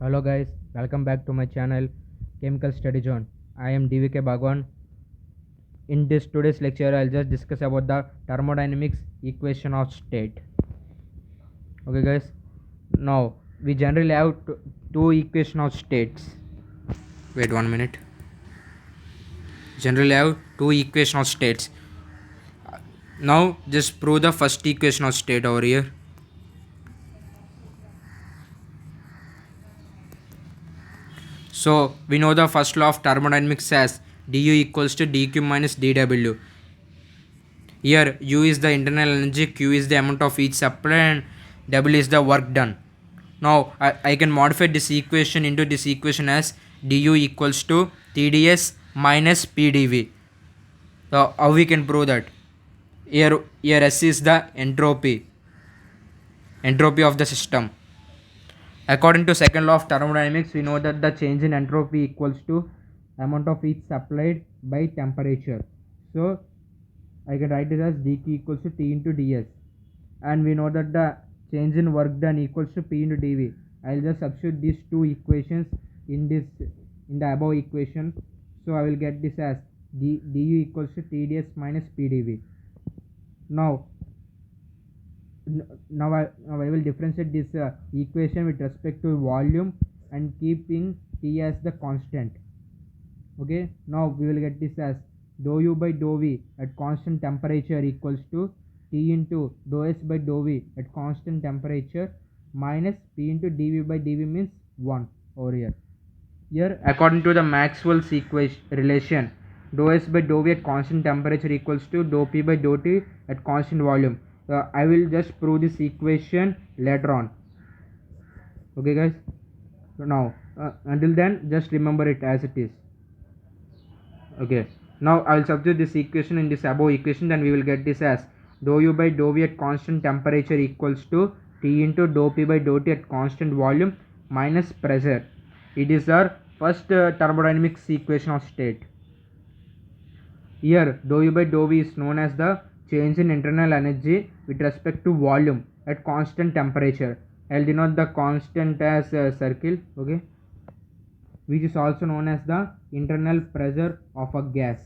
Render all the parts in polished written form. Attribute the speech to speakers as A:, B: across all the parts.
A: Hello guys, welcome back to my channel Chemical Study Zone. I am DVK Bhagwan. In this today's lecture, I'll just discuss about the thermodynamics equation of state. Okay guys, now we generally have two equation of states. Wait 1 minute. Generally have two equation of states. Now just prove the first equation of state over here. So we know the first law of thermodynamics as du equals to dq minus dw. Here U is the internal energy, Q is the amount of each supply, and W is the work done. Now I can modify this equation into this equation as du equals to TdS minus PdV. So how we can prove that? Here S is the entropy of the system. According to second law of thermodynamics, we know that the change in entropy equals to amount of heat supplied by temperature. So I can write it as dq equals to T into ds, and we know that the change in work done equals to P into dV. I'll just substitute these two equations in the above equation. So I will get this as du equals to TdS minus PdV. Now I will differentiate this equation with respect to volume and keeping T as the constant. Okay, now we will get this as dou u by dou v at constant temperature equals to T into dou s by dou v at constant temperature minus P into dV by dV means 1 over here. Here according to the Maxwell's equation relation, dou s by dou v at constant temperature equals to dou p by dou t at constant volume. I will just prove this equation later on. Okay guys, now until then just remember it as it is. Okay, now I will substitute this equation in this above equation, then we will get this as dou u by dou v at constant temperature equals to T into dou p by dou t at constant volume minus pressure. It is our first thermodynamics equation of state. Here dou u by dou v is known as the change in internal energy with respect to volume at constant temperature. I will denote the constant as a circle, okay, which is also known as the internal pressure of a gas.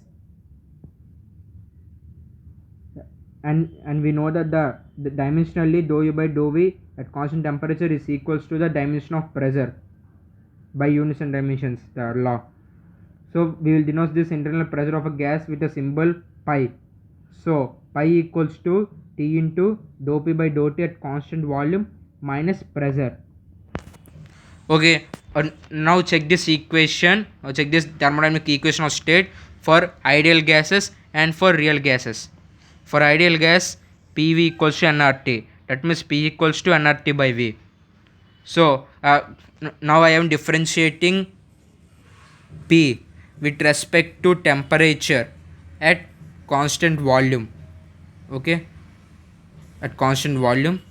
A: And we know that the dimensionally dou u by dou v at constant temperature is equals to the dimension of pressure by unison dimensions, the law. So we will denote this internal pressure of a gas with a symbol pi. So pi equals to T into dou p by dou t at constant volume minus pressure. Okay, now check this equation, check this thermodynamic equation of state for ideal gases and for real gases. For ideal gas, PV equals to nRT, that means P equals to nRT by V. So now I am differentiating P with respect to temperature at constant volume. Okay, at constant volume.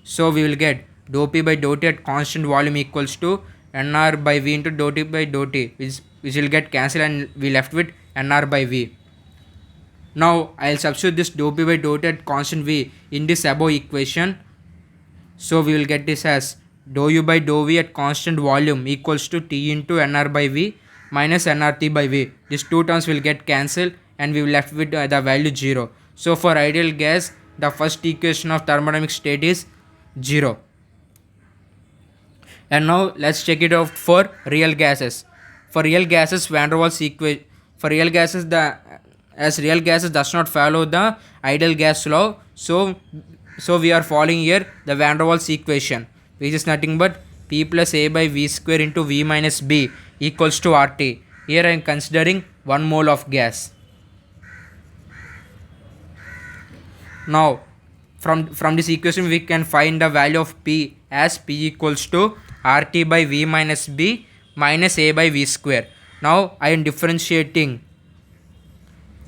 A: So we will get dou p by dou t at constant volume equals to nr by v into dou t by dou t, which will get cancelled and we left with nr by v. Now I will substitute this dou p by dou t at constant v in this above equation. So we will get this as dou u by dou v at constant volume equals to T into nr by v minus nRT by v. These two terms will get cancelled and we will left with the value 0. So for ideal gas, the first equation of thermodynamic state is 0. And now let's check it out for real gases. For real gases, van der Waals equation. For real gases, as real gases does not follow the ideal gas law, so we are following here the van der Waals equation, which is nothing but P plus A by V square into V minus B equals to RT. Here I am considering 1 mole of gas. Now from this equation we can find the value of P as P equals to RT by V minus B minus A by V square. Now I am differentiating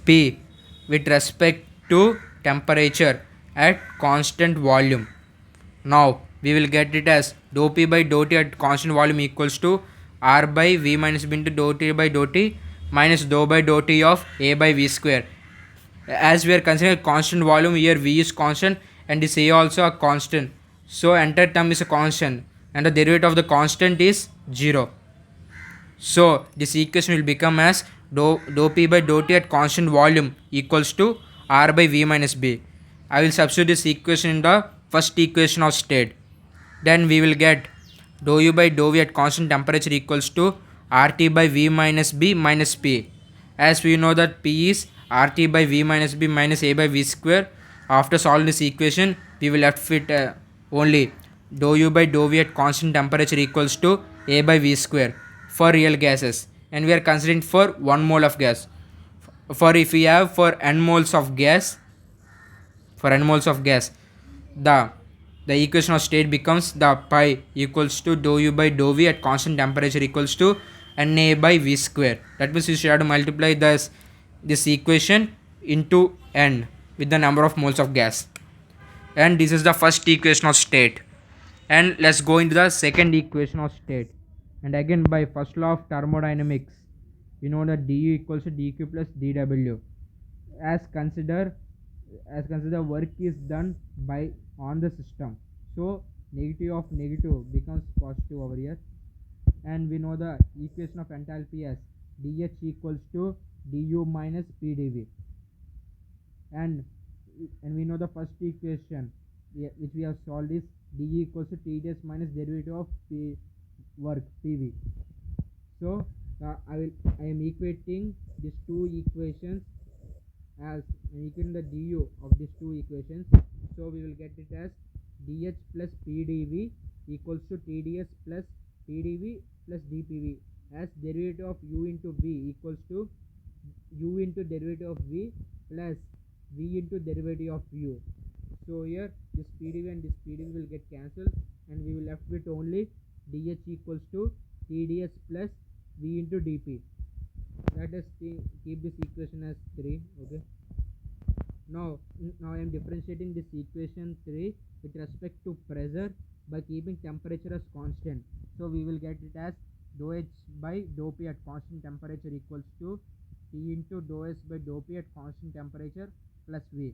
A: P with respect to temperature at constant volume. Now we will get it as dou p by dou t at constant volume equals to R by V minus B into dou t by dou t minus dou by dou t of A by V square. As we are considering constant volume, here V is constant and this A also a constant. So entire term is a constant. and the derivative of the constant is 0. So this equation will become as dou P by dou T at constant volume equals to R by V minus B. I will substitute this equation in the first equation of state. Then we will get dou U by dou V at constant temperature equals to RT by V minus B minus P. As we know that P is RT by V minus B minus A by V square. After solving this equation, we will left with only dou U by dou V at constant temperature equals to A by V square for real gases, and we are considering for 1 mole of gas. For if we have for n moles of gas, the equation of state becomes the pi equals to dou U by dou V at constant temperature equals to Na by V square. That means you should have to multiply this equation into n with the number of moles of gas. And this is the first equation of state. And let's go into the second equation of state. And again, by first law of thermodynamics, we know that du equals to dq plus dw. As consider work is done by on the system, so negative of negative becomes positive over here. And we know the equation of enthalpy as dH equals to du minus pdv. And we know the first equation which we have solved is dE equals to Tds minus derivative of P work Pv. So I am equating these two equations as equating the du of these two equations. So we will get it as dH plus pdv equals to Tds plus pdv plus dpv, as derivative of u into v equals to u into derivative of v plus v into derivative of u. So here this pdv and this pdv will get cancelled, and we will left with only dH equals to Tds plus v into dp. Let us keep this equation as 3. Okay. Now I am differentiating this equation 3 with respect to pressure by keeping temperature as constant. So we will get it as dou H by dou P at constant temperature equals to T into dou S by dou P at constant temperature plus V.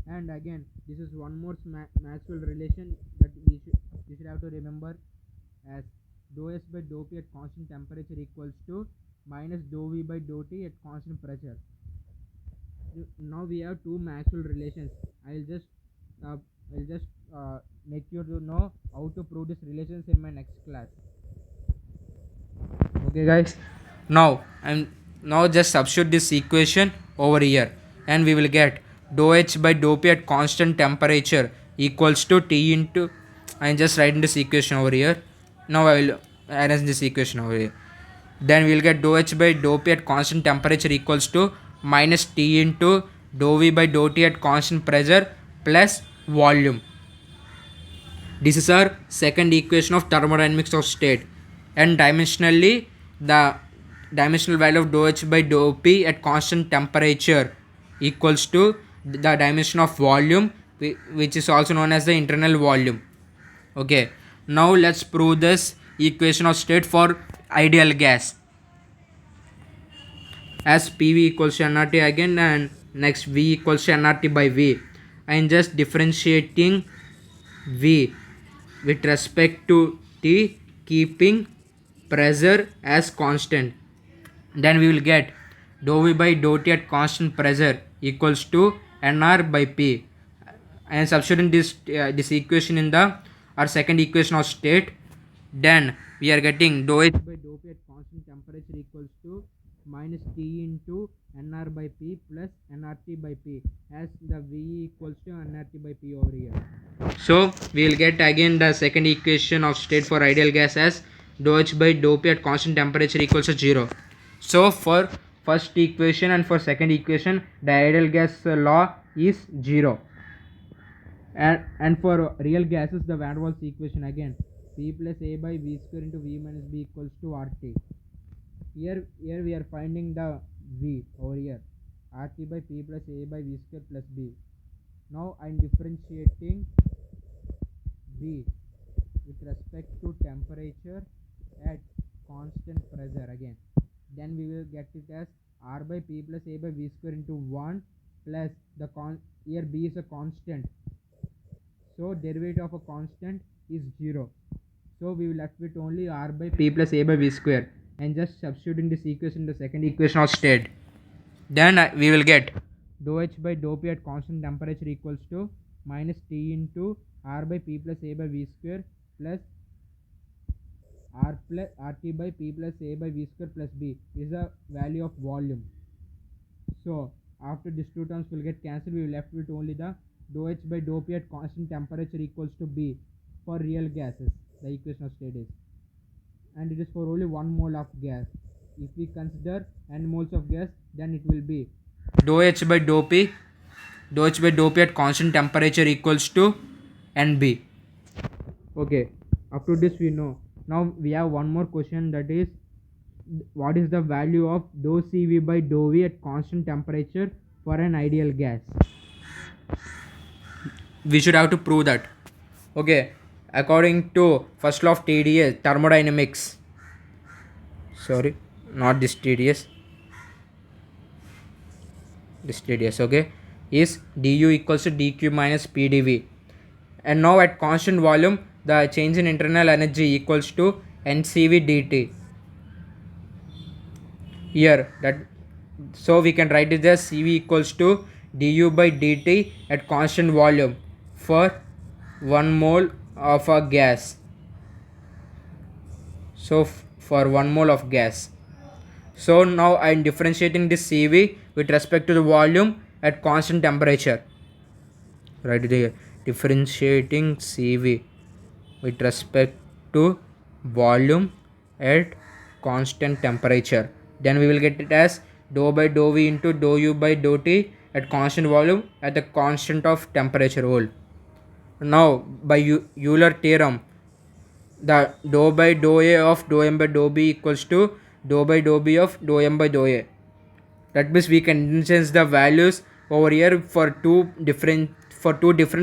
A: And again, this is one more Maxwell relation that we should have to remember, as dou S by dou P at constant temperature equals to minus dou V by dou T at constant pressure. Now we have two Maxwell relations. I'll just make you to know how to prove these relations in my next class. Okay guys, now just substitute this equation over here, and we will get dou H by dou P at constant temperature equals to T into, I am just writing this equation over here. Now I will arrange this equation over here. Then we will get dou H by dou P at constant temperature equals to minus T into dou V by dou T at constant pressure plus volume. This is our second equation of thermodynamics of state. And dimensionally, the dimensional value of dou H by dou P at constant temperature equals to the dimension of volume, which is also known as the internal volume. Okay, now let's prove this equation of state for ideal gas. As PV equals to nRT again, and next V equals to nRT by V. I am just differentiating V with respect to T, keeping pressure as constant. Then we will get dou V by dou T at constant pressure equals to nR by P. I am substituting this equation in our second equation of state. Then we are getting dou H by dou P at constant temperature equals to minus T into nR by P plus nRT by P, as the V equals to nRT by P over here. So we will get again the second equation of state for ideal gas as dou H by dou P at constant temperature equals to 0. So for first equation and for second equation, the ideal gas law is 0. And for real gases, the Van der Waals equation again, P plus A by V square into V minus B equals to RT. Here we are finding the V over here, RT by P plus A by V square plus B. Now I am differentiating V with respect to temperature at constant pressure again. Then we will get it as R by P plus A by V square into 1 plus the here B is a constant, so derivative of a constant is 0. So we will left with only r by p plus a by v square, and just substituting this equation in the second equation of state. Then we will get dou h by dou p at constant temperature equals to minus T into r by p plus a by v square plus r plus rt by p plus a by v square plus b is the value of volume. So after these two terms will get cancelled, we will left with only the dou h by dou p at constant temperature equals to b for real gases. The equation of state is, and it is for only 1 mole of gas. If we consider n moles of gas, then it will be dou h by dou p at constant temperature equals to nb. Okay, up to this we know. Now we have one more question, that is, what is the value of dou cv by dou v at constant temperature for an ideal gas? We should have to prove that. Okay, according to first law of TDS, thermodynamics, sorry, not this TDS, this TDS, okay, is du equals to dq minus pdv. And now at constant volume, the change in internal energy equals to ncv dt. Here, that, so we can write it as cv equals to du by dt at constant volume for 1 mole of a gas. So for 1 mole of gas. So now I am differentiating this cv with respect to the volume at constant temperature. Right here, differentiating cv with respect to volume at constant temperature. Then we will get it as dou by dou v into dou u by dou t at constant volume at the constant of temperature whole. Now by Euler theorem, the dou by dou a of dou m by dou b equals to dou by dou b of dou m by dou a. That means we can interchange the values over here for two different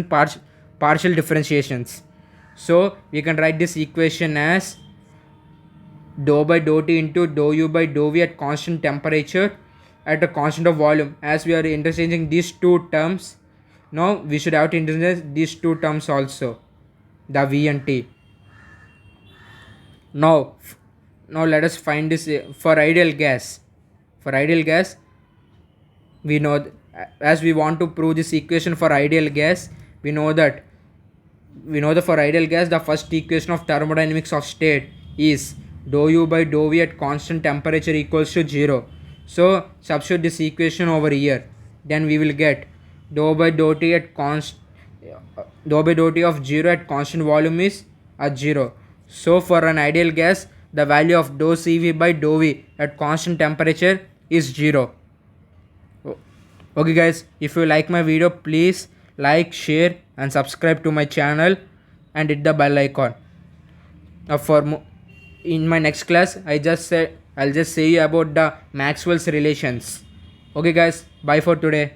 A: partial differentiations. So we can write this equation as dou by dou t into dou u by dou v at constant temperature at a constant of volume. As we are interchanging these two terms, now we should have to interchange these two terms also, the v and t. Now let us find this for ideal gas. For ideal gas, we know as we want to prove this equation for ideal gas, we know that for ideal gas, the first equation of thermodynamics of state is dou u by dou v at constant temperature equals to 0. So substitute this equation over here. Then we will get dou by dou t of 0 at constant volume is at 0. So for an ideal gas, the value of dou cv by dou v at constant temperature is 0. Okay guys, if you like my video, please like, share and subscribe to my channel and hit the bell icon. Now in my next class, I'll just say you about the Maxwell's relations. Okay guys, bye for today.